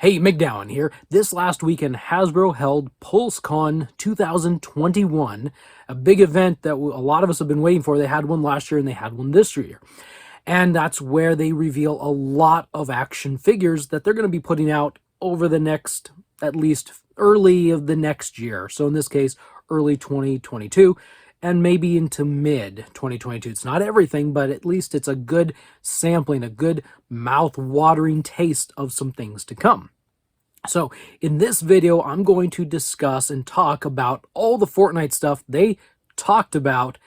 Hey, MacDowin here. This last weekend, Hasbro held Pulse Con 2021, a big event that a lot of us have been waiting for. They had one last year and they had one this year. And that's where they reveal a lot of action figures that they're going to be putting out over the next, at least early of the next year. So in this case, early 2022 and maybe into mid 2022. It's not everything, but at least it's a good sampling, a good mouth-watering taste of some things to come. So in this video, I'm going to discuss and talk about all the Fortnite stuff they talked about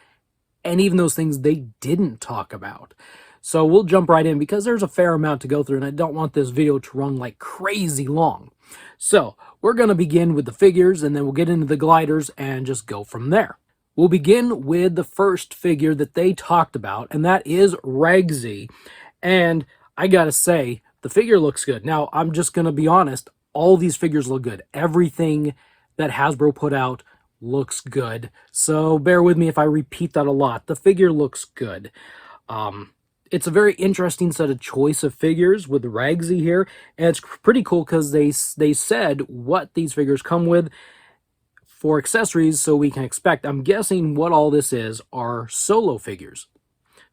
and even those things they didn't talk about. So we'll jump right in because there's a fair amount to go through and I don't want this video to run like crazy long. So we're going to begin with the figures and then we'll get into the gliders and just go from there. We'll begin with the first figure that they talked about, and that is Ragsy. And I gotta say, the figure looks good. Now, I'm just gonna be honest, all these figures look good. Everything that Hasbro put out looks good. So bear with me if I repeat that a lot. The figure looks good. It's a very interesting set of choice of figures with Ragsy here, and it's pretty cool because they said what these figures come with for accessories, so we can expect. I'm guessing what all this is are solo figures.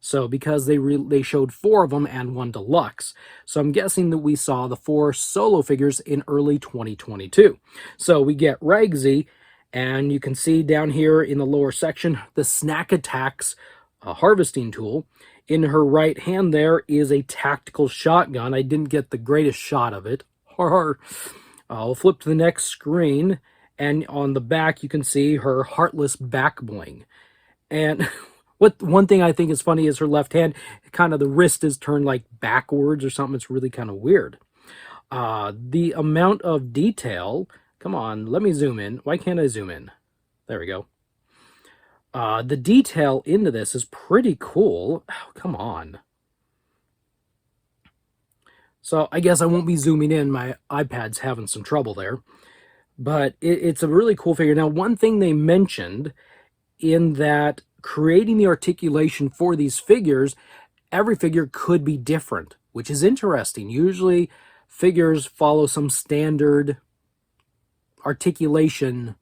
So because they showed 4 of them and 1 deluxe. So I'm guessing that we saw the 4 solo figures in early 2022. So we get Ragsy, and you can see down here in the lower section the Snack Attacks harvesting tool. In her right hand there is a tactical shotgun. I didn't get the greatest shot of it. I'll flip to the next screen. And on the back, you can see her heartless back bling. And one thing I think is funny is her left hand, kind of the wrist is turned like backwards or something. It's really kind of weird. The amount of detail, come on, let me zoom in. Why can't I zoom in? There we go. The detail into this is pretty cool. Oh, come on. So I guess I won't be zooming in. My iPad's having some trouble there. But it's a really cool figure. Now, one thing they mentioned in that creating the articulation for these figures, every figure could be different, which is interesting. Usually, figures follow some standard articulation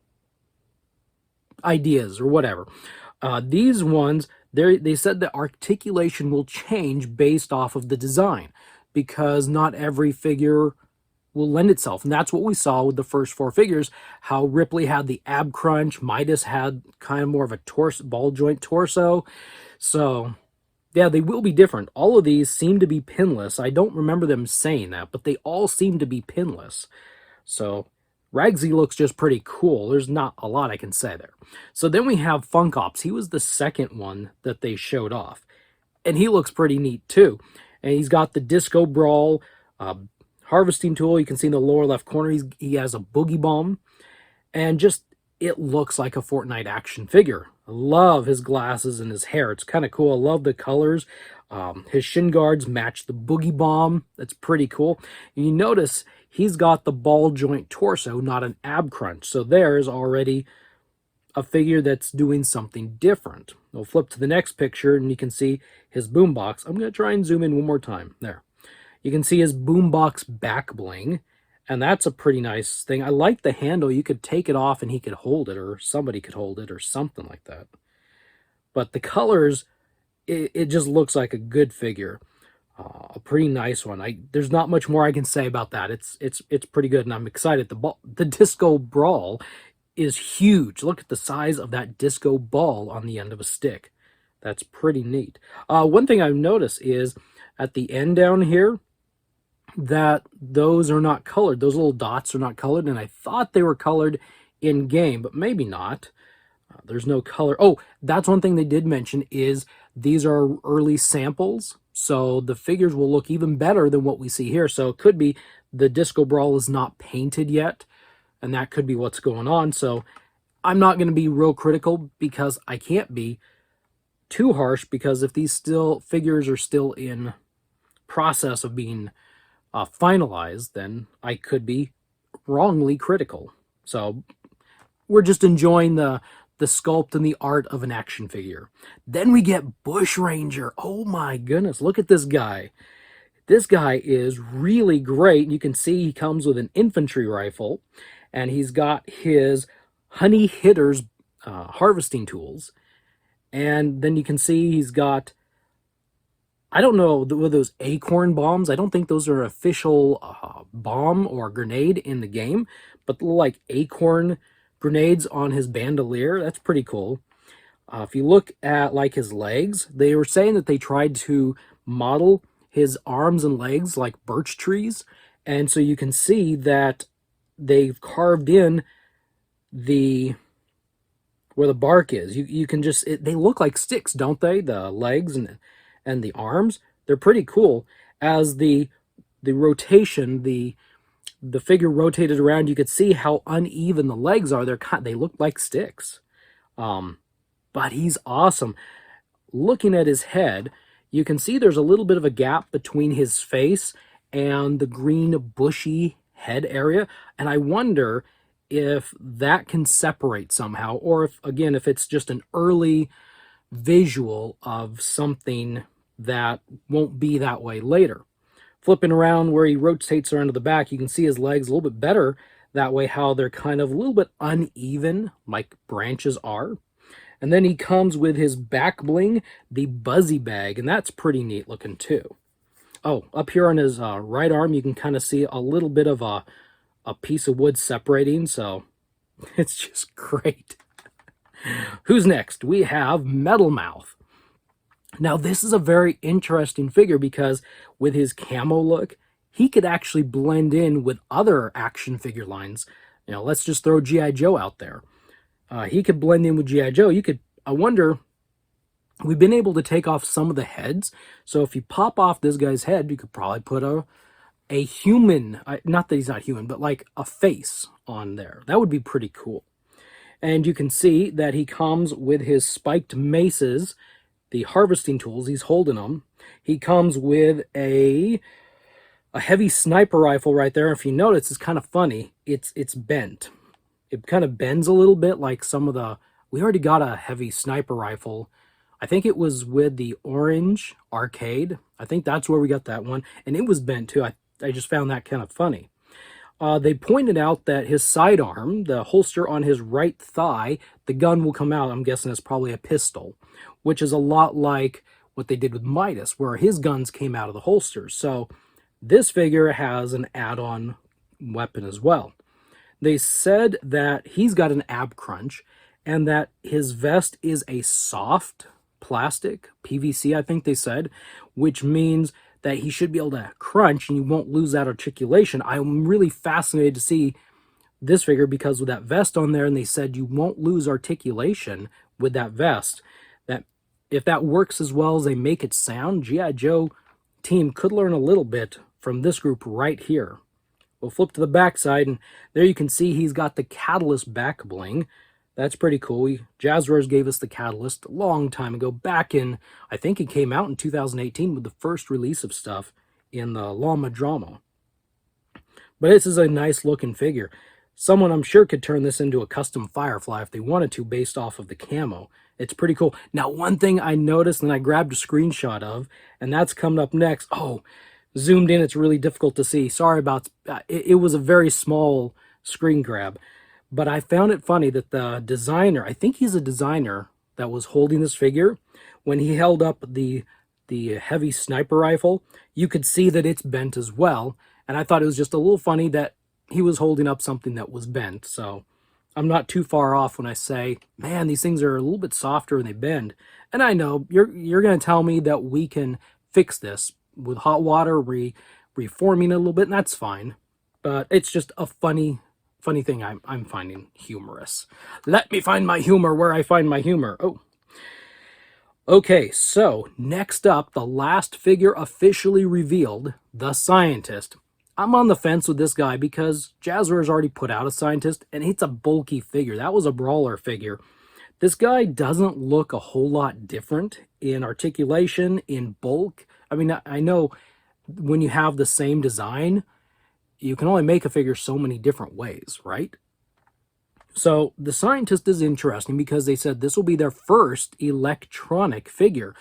ideas or whatever. These ones, they said the articulation will change based off of the design because not every figure will lend itself. And that's what we saw with the first 4 figures, how Ripley had the ab crunch, Midas had kind of more of a ball joint torso. So yeah, they will be different. All of these seem to be pinless. I don't remember them saying that, but they all seem to be pinless. So Ragsy looks just pretty cool. There's not a lot I can say there. So then we have Funk Ops. He was the second one that they showed off. And he looks pretty neat too. And he's got the Disco Brawl harvesting tool. You can see in the lower left corner, he has a boogie bomb. And just, it looks like a Fortnite action figure. I love his glasses and his hair. It's kind of cool. I love the colors. His shin guards match the boogie bomb. That's pretty cool. And you notice he's got the ball joint torso, not an ab crunch. So there's already a figure that's doing something different. We'll flip to the next picture and you can see his boombox. I'm going to try and zoom in one more time. There. You can see his boombox back bling, and that's a pretty nice thing. I like the handle. You could take it off and he could hold it, or somebody could hold it, or something like that. But the colors, it just looks like a good figure. A pretty nice one. There's not much more I can say about that. It's pretty good, and I'm excited. The Disco Brawl is huge. Look at the size of that disco ball on the end of a stick. That's pretty neat. One thing I've noticed is at the end down here, that those are not colored. Those little dots are not colored, and I thought they were colored in game, but maybe not. There's no color. Oh, that's one thing they did mention is these are early samples, so the figures will look even better than what we see here. So it could be the Disco Brawl is not painted yet, and that could be what's going on. So I'm not going to be real critical because I can't be too harsh, because if these figures are still in process of being finalized, then I could be wrongly critical. So we're just enjoying the sculpt and the art of an action figure. Then we get Bushranger. Oh my goodness, look at this guy. This guy is really great. You can see he comes with an infantry rifle, and he's got his honey hitters harvesting tools. And then you can see he's got, I don't know, were those acorn bombs? I don't think those are official bomb or grenade in the game, but like acorn grenades on his bandolier. That's pretty cool. If you look at like his legs, they were saying that they tried to model his arms and legs like birch trees. And so you can see that they've carved in the where the bark is. You can just they look like sticks, don't they? The legs and the arms, they're pretty cool. As the rotation, the figure rotated around, you could see how uneven the legs are. They look like sticks. But he's awesome. Looking at his head, you can see there's a little bit of a gap between his face and the green bushy head area, and I wonder if that can separate somehow, or if, again, if it's just an early visual of something that won't be that way later. Flipping around where he rotates around to the back, you can see his legs a little bit better that way, how they're kind of a little bit uneven, like branches are. And then he comes with his back bling, the Buzzy Bag, and that's pretty neat looking too. Oh, up here on his right arm, you can kind of see a little bit of a piece of wood separating, so it's just great. Who's next? We have Metal Mouth. Now, this is a very interesting figure because with his camo look, he could actually blend in with other action figure lines. You know, let's just throw G.I. Joe out there. He could blend in with G.I. Joe. I wonder, we've been able to take off some of the heads. So if you pop off this guy's head, you could probably put a human, not that he's not human, but like a face on there. That would be pretty cool. And you can see that he comes with his spiked maces, the harvesting tools. He's holding them. He comes with a heavy sniper rifle right there. If you notice, it's kind of funny. It's bent. It kind of bends a little bit like some of the... We already got a heavy sniper rifle. I think it was with the Orange Arcade. I think that's where we got that one. And it was bent too. I just found that kind of funny. They pointed out that his sidearm, the holster on his right thigh, the gun will come out. I'm guessing it's probably a pistol, which is a lot like what they did with Midas, where his guns came out of the holsters. So this figure has an add-on weapon as well. They said that he's got an ab crunch and that his vest is a soft plastic, PVC, I think they said, which means that he should be able to crunch and you won't lose that articulation. I'm really fascinated to see this figure because with that vest on there, and they said you won't lose articulation with that vest. That if that works as well as they make it sound, G.I. Joe team could learn a little bit from this group right here. We'll flip to the back side, and there you can see he's got the Catalyst back bling. That's pretty cool. Jazzwares gave us the Catalyst a long time ago, back in, I think it came out in 2018 with the first release of stuff in the Llama Drama. But this is a nice looking figure. Someone I'm sure could turn this into a custom Firefly if they wanted to based off of the camo. It's pretty cool. Now, one thing I noticed and I grabbed a screenshot of, and that's coming up next. Oh, zoomed in, it's really difficult to see. Sorry about it was a very small screen grab. But I found it funny that the designer, I think he's a designer that was holding this figure, when he held up the heavy sniper rifle, you could see that it's bent as well. And I thought it was just a little funny that he was holding up something that was bent. So I'm not too far off when I say, man, these things are a little bit softer and they bend. And I know you're going to tell me that we can fix this with hot water, reforming it a little bit, and that's fine. But it's just a funny thing I'm finding humorous. Let me find my humor where I find my humor. Oh. Okay, so next up, the last figure officially revealed, the Scientist. I'm on the fence with this guy because Jazzwares already put out a Scientist, and it's a bulky figure. That was a brawler figure. This guy doesn't look a whole lot different in articulation, in bulk. I mean, I know when you have the same design, you can only make a figure so many different ways, right? So the Scientist is interesting because they said this will be their first electronic figure.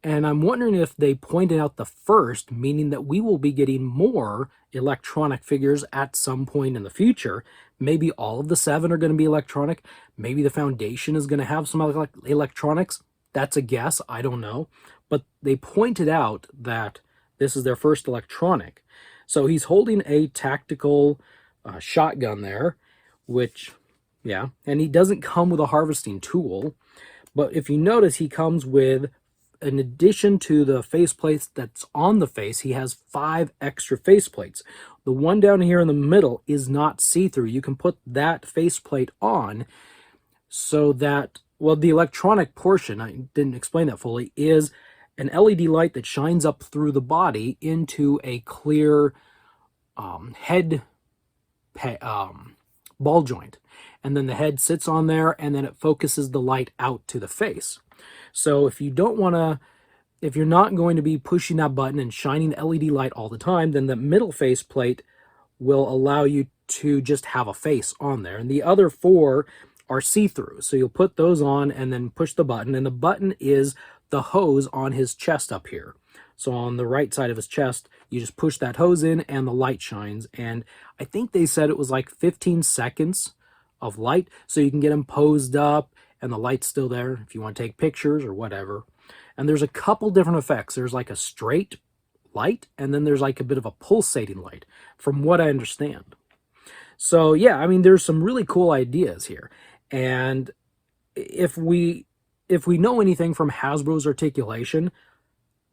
And I'm wondering if they pointed out the first, meaning that we will be getting more electronic figures at some point in the future. Maybe all of the 7 are going to be electronic. Maybe the Foundation is going to have some electronics. That's a guess. I don't know. But they pointed out that this is their first electronic. So he's holding a tactical shotgun there, which, yeah, and he doesn't come with a harvesting tool. But if you notice, he comes with, in addition to the faceplates that's on the face, he has 5 extra faceplates. The one down here in the middle is not see-through. You can put that faceplate on so that, well, the electronic portion, I didn't explain that fully, is an LED light that shines up through the body into a clear head ball joint. And then the head sits on there, and then it focuses the light out to the face. So if you don't want to, if you're not going to be pushing that button and shining the LED light all the time, then the middle face plate will allow you to just have a face on there. And the other 4 are see-through. So you'll put those on and then push the button. And the button is the hose on his chest up here. So on the right side of his chest, you just push that hose in and the light shines. And I think they said it was like 15 seconds of light. So you can get him posed up and the light's still there if you want to take pictures or whatever. And there's a couple different effects. There's like a straight light, and then there's like a bit of a pulsating light, from what I understand. So yeah, I mean, there's some really cool ideas here. And if we know anything from Hasbro's articulation,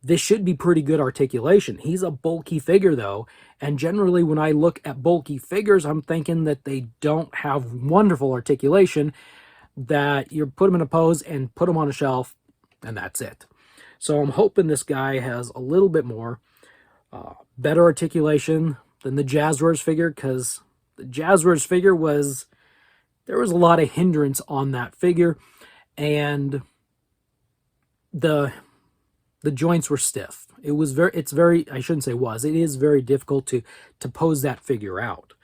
this should be pretty good articulation. He's a bulky figure though, and generally when I look at bulky figures, I'm thinking that they don't have wonderful articulation, that you put them in a pose and put them on a shelf, and that's it. So I'm hoping this guy has a little bit more better articulation than the Jazzwares figure, because the Jazzwares figure there was a lot of hindrance on that figure, and the joints were stiff. It is very difficult to pose that figure out.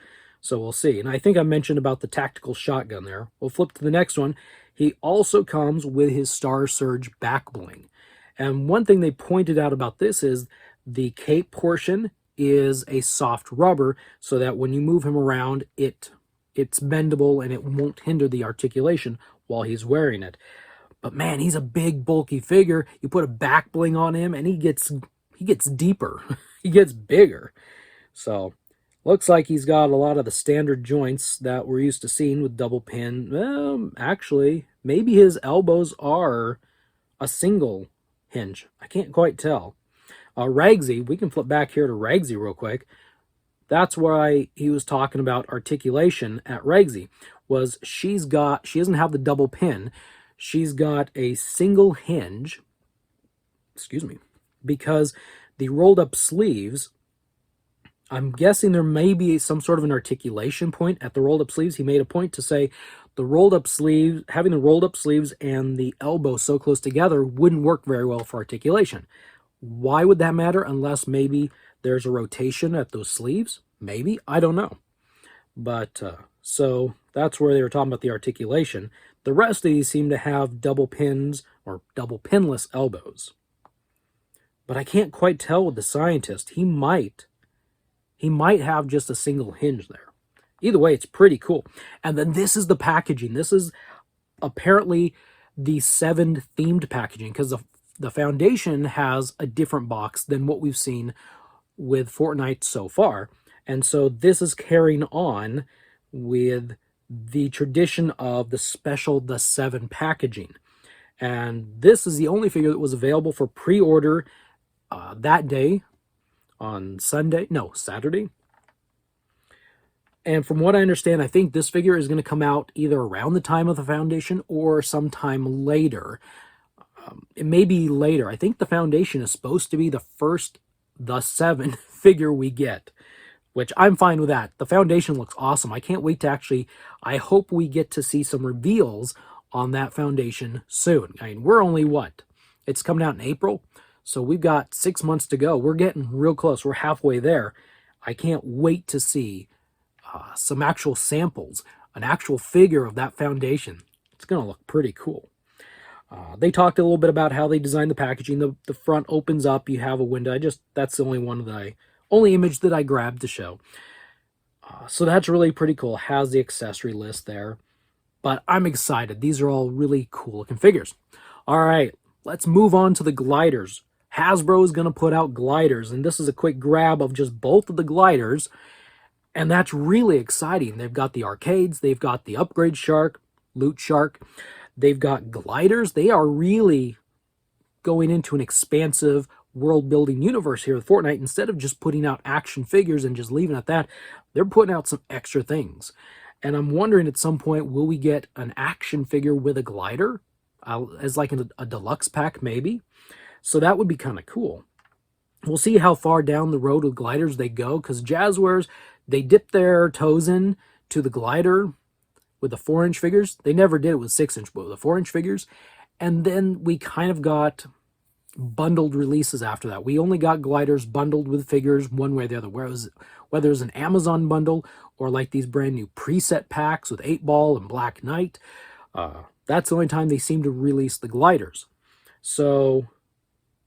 So we'll see. And I think I mentioned about the tactical shotgun there. We'll flip to the next one. He also comes with his Star Surge back bling. And one thing they pointed out about this is the cape portion is a soft rubber, so that when you move him around, it's bendable and it won't hinder the articulation while he's wearing it. But man, he's a big, bulky figure. You put a back bling on him and he gets deeper. He gets bigger. So looks like he's got a lot of the standard joints that we're used to seeing with double pin. Well, actually, maybe his elbows are a single hinge. I can't quite tell. Ragsy, we can flip back here to Ragsy real quick. That's why he was talking about articulation at Ragsy, was she doesn't have the double pin. She's got a single hinge, because the rolled up sleeves, I'm guessing there may be some sort of an articulation point at the rolled up sleeves. He made a point to say the rolled up sleeves, having the rolled up sleeves and the elbow so close together wouldn't work very well for articulation. Why would that matter? Unless maybe there's a rotation at those sleeves? Maybe, I don't know. But so that's where they were talking about the articulation. The rest of these seem to have double pins or double pinless elbows. But I can't quite tell with the scientist. He might have just a single hinge there. Either way, it's pretty cool. And then this is the packaging. This is apparently the 7 themed packaging, because the Foundation has a different box than what we've seen with Fortnite so far. And so this is carrying on with the tradition of the 7 packaging. And this is the only figure that was available for pre-order that day on Saturday. And from what I understand, I think this figure is going to come out either around the time of the Foundation or sometime later. It may be later. I think the Foundation is supposed to be the first the 7 figure we get, which I'm fine with that. The Foundation looks awesome. I can't wait to I hope we get to see some reveals on that Foundation soon. I mean, we're only it's coming out in April, so we've got 6 months to go. We're getting real close. We're halfway there. I can't wait to see some actual samples, an actual figure of that Foundation. It's going to look pretty cool. They talked a little bit about how they designed the packaging. The front opens up, you have a window. That's the only one that only image that I grabbed to show. So that's really pretty cool. Has the accessory list there. But I'm excited. These are all really cool looking figures. All right, let's move on to the gliders. Hasbro is going to put out gliders, and this is a quick grab of just both of the gliders, and that's really exciting. They've got the arcades, they've got the upgrade shark, loot shark, they've got gliders. They are really going into an expansive world-building universe here with Fortnite. Instead of just putting out action figures and just leaving it at that, they're putting out some extra things. And I'm wondering at some point, will we get an action figure with a glider as like a deluxe pack maybe? So that would be kind of cool. We'll see how far down the road with gliders they go, because Jazzwares, they dip their toes in to the glider with the 4-inch figures. They never did it with 6-inch, but with the 4-inch figures. And then we kind of got bundled releases after that. We only got gliders bundled with figures one way or the other, whether it was an Amazon bundle or like these brand new preset packs with 8-Ball and Black Knight. That's the only time they seem to release the gliders. So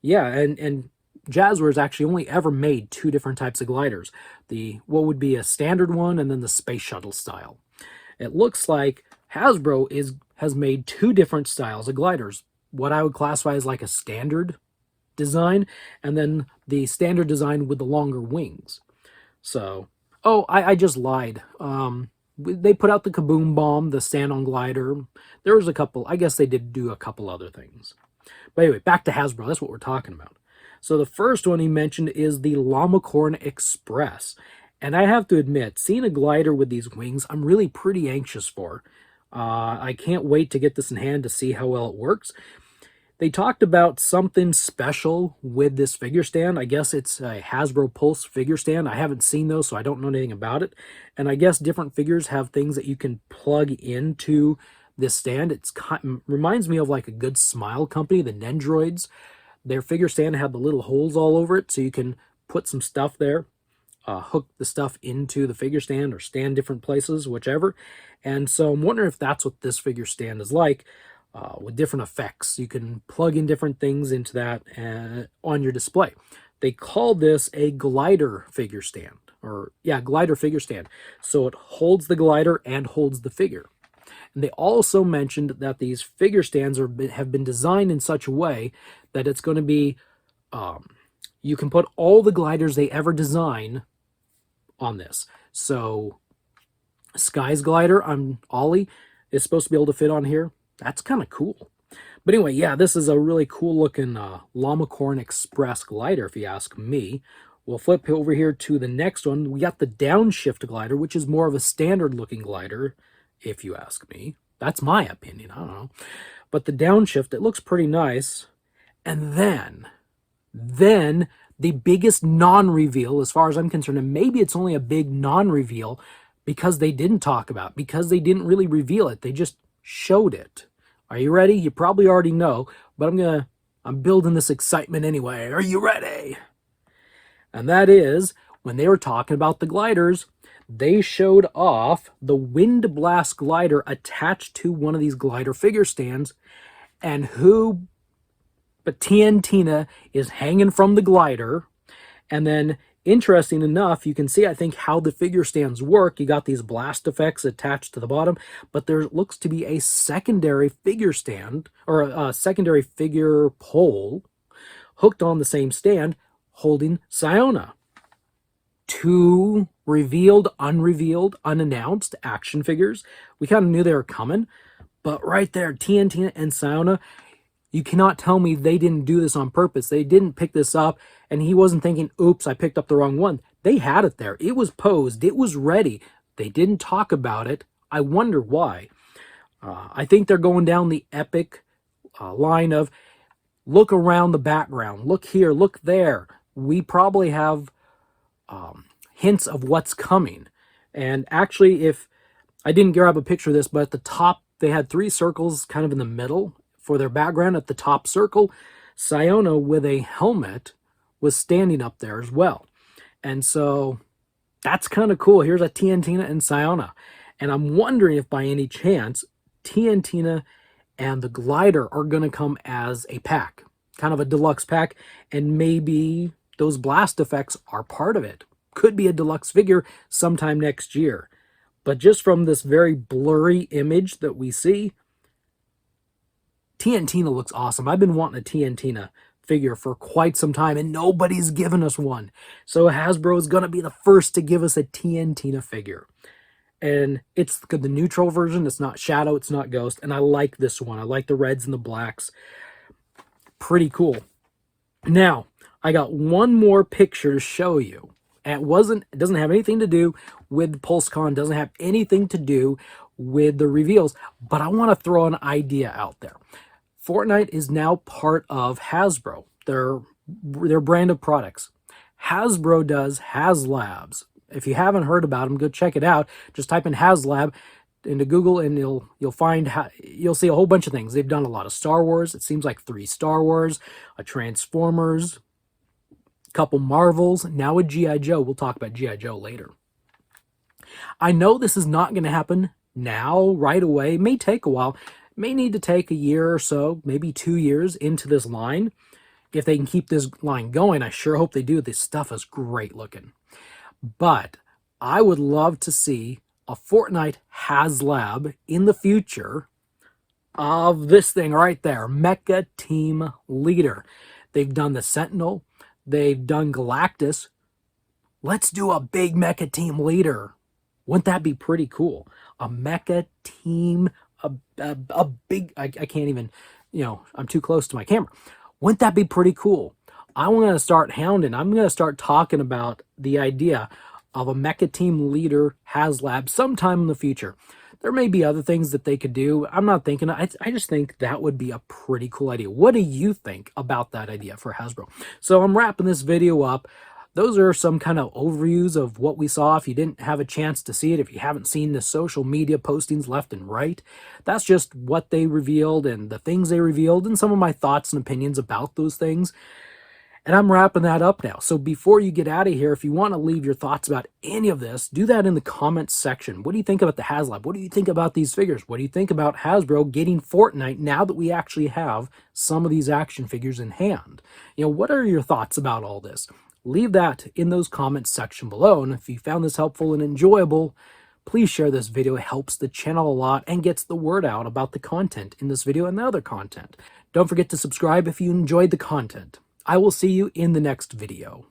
yeah, and Jazzwares actually only ever made 2 different types of gliders. What would be a standard one, and then the space shuttle style. It looks like Hasbro has made 2 different styles of gliders. What I would classify as like a standard design, and then the standard design with the longer wings. So, oh, I just lied. They put out the Kaboom Bomb, the stand-on glider. There was a couple, I guess they did do a couple other things. But anyway, back to Hasbro. That's what we're talking about. So the first one he mentioned is the Llamacorn Express. And I have to admit, seeing a glider with these wings, I'm really pretty anxious for. I can't wait to get this in hand to see how well it works. They talked about something special with this figure stand. I guess it's a Hasbro Pulse figure stand. I haven't seen those, so I don't know anything about it. And I guess different figures have things that you can plug into this stand. It reminds me of like a Good Smile company, the Nendroids. Their figure stand had the little holes all over it, so you can put some stuff there, hook the stuff into the figure stand or stand different places, whichever. And so I'm wondering if that's what this figure stand is like. With different effects. You can plug in different things into that on your display. They call this a glider figure stand, or yeah, glider figure stand. So it holds the glider and holds the figure. And they also mentioned that these figure stands have been designed in such a way that it's going to be, you can put all the gliders they ever design on this. So Sky's glider on Ollie is supposed to be able to fit on here. That's kind of cool. But anyway, yeah, this is a really cool looking Llamacorn Express glider, if you ask me. We'll flip over here to the next one. We got the Downshift glider, which is more of a standard looking glider, if you ask me. That's my opinion, I don't know. But the Downshift, it looks pretty nice. And then the biggest non-reveal, as far as I'm concerned, and maybe it's only a big non-reveal because they didn't talk about it, because they didn't really reveal it. They just showed it. Are you ready? You probably already know, but I'm building this excitement anyway. Are you ready? And that is, when they were talking about the gliders, they showed off the Wind Blast glider attached to one of these glider figure stands, and who but TNTina is hanging from the glider. And then, interesting enough, you can see, I think, how the figure stands work. You got these blast effects attached to the bottom, but there looks to be a secondary figure stand, or a secondary figure pole hooked on the same stand holding Siona. 2 revealed, unrevealed, unannounced action figures. We kind of knew they were coming, but right there, TNTina and Siona, you cannot tell me they didn't do this on purpose. They didn't pick this up, and he wasn't thinking, oops, I picked up the wrong one. They had it there. It was posed. It was ready. They didn't talk about it. I wonder why. I think they're going down the epic line of, look around the background. Look here. Look there. We probably have hints of what's coming. And actually, if I didn't grab a picture of this, but at the top, they had 3 circles kind of in the middle for their background. At the top circle, Siona with a helmet was standing up there as well. And so that's kind of cool. Here's a TNTina and Siona. And I'm wondering if by any chance TNTina and the glider are going to come as a pack, kind of a deluxe pack, and maybe those blast effects are part of it. Could be a deluxe figure sometime next year. But just from this very blurry image that we see, TNTina looks awesome. I've been wanting a TNTina figure for quite some time, and nobody's given us one. So Hasbro is going to be the first to give us a TNTina figure. And it's the neutral version. It's not Shadow, it's not Ghost. And I like this one. I like the reds and the blacks. Pretty cool. Now, I got one more picture to show you. And it doesn't have anything to do with Pulse Con, doesn't have anything to do with the reveals, but I want to throw an idea out there. Fortnite is now part of Hasbro, their brand of products. Hasbro does HasLabs. If you haven't heard about them, go check it out. Just type in HasLab into Google and you'll see a whole bunch of things. They've done a lot of Star Wars. It seems like 3 Star Wars, a Transformers, a couple Marvels, now a G.I. Joe. We'll talk about G.I. Joe later. I know this is not going to happen now, right away. It may take a while. It may need to take a year or so, maybe 2 years into this line. If they can keep this line going, I sure hope they do. This stuff is great looking. But I would love to see a Fortnite HasLab in the future of this thing right there, Mecha Team Leader. They've done the Sentinel. They've done Galactus. Let's do a big Mecha Team Leader. Wouldn't that be pretty cool? A Mecha Team, a big, I can't even, I'm too close to my camera. Wouldn't that be pretty cool? I'm going to start hounding. I'm going to start talking about the idea of a Mecha Team Leader HasLab sometime in the future. There may be other things that they could do. I'm not thinking. I just think that would be a pretty cool idea. What do you think about that idea for Hasbro? So I'm wrapping this video up. Those are some kind of overviews of what we saw. If you didn't have a chance to see it, if you haven't seen the social media postings left and right, that's just what they revealed and the things they revealed and some of my thoughts and opinions about those things. And I'm wrapping that up now. So before you get out of here, if you want to leave your thoughts about any of this, do that in the comments section. What do you think about the HasLab? What do you think about these figures? What do you think about Hasbro getting Fortnite now that we actually have some of these action figures in hand? What are your thoughts about all this? Leave that in those comments section below. And if you found this helpful and enjoyable, please share this video. It helps the channel a lot and gets the word out about the content in this video and the other content. Don't forget to subscribe if you enjoyed the content. I will see you in the next video.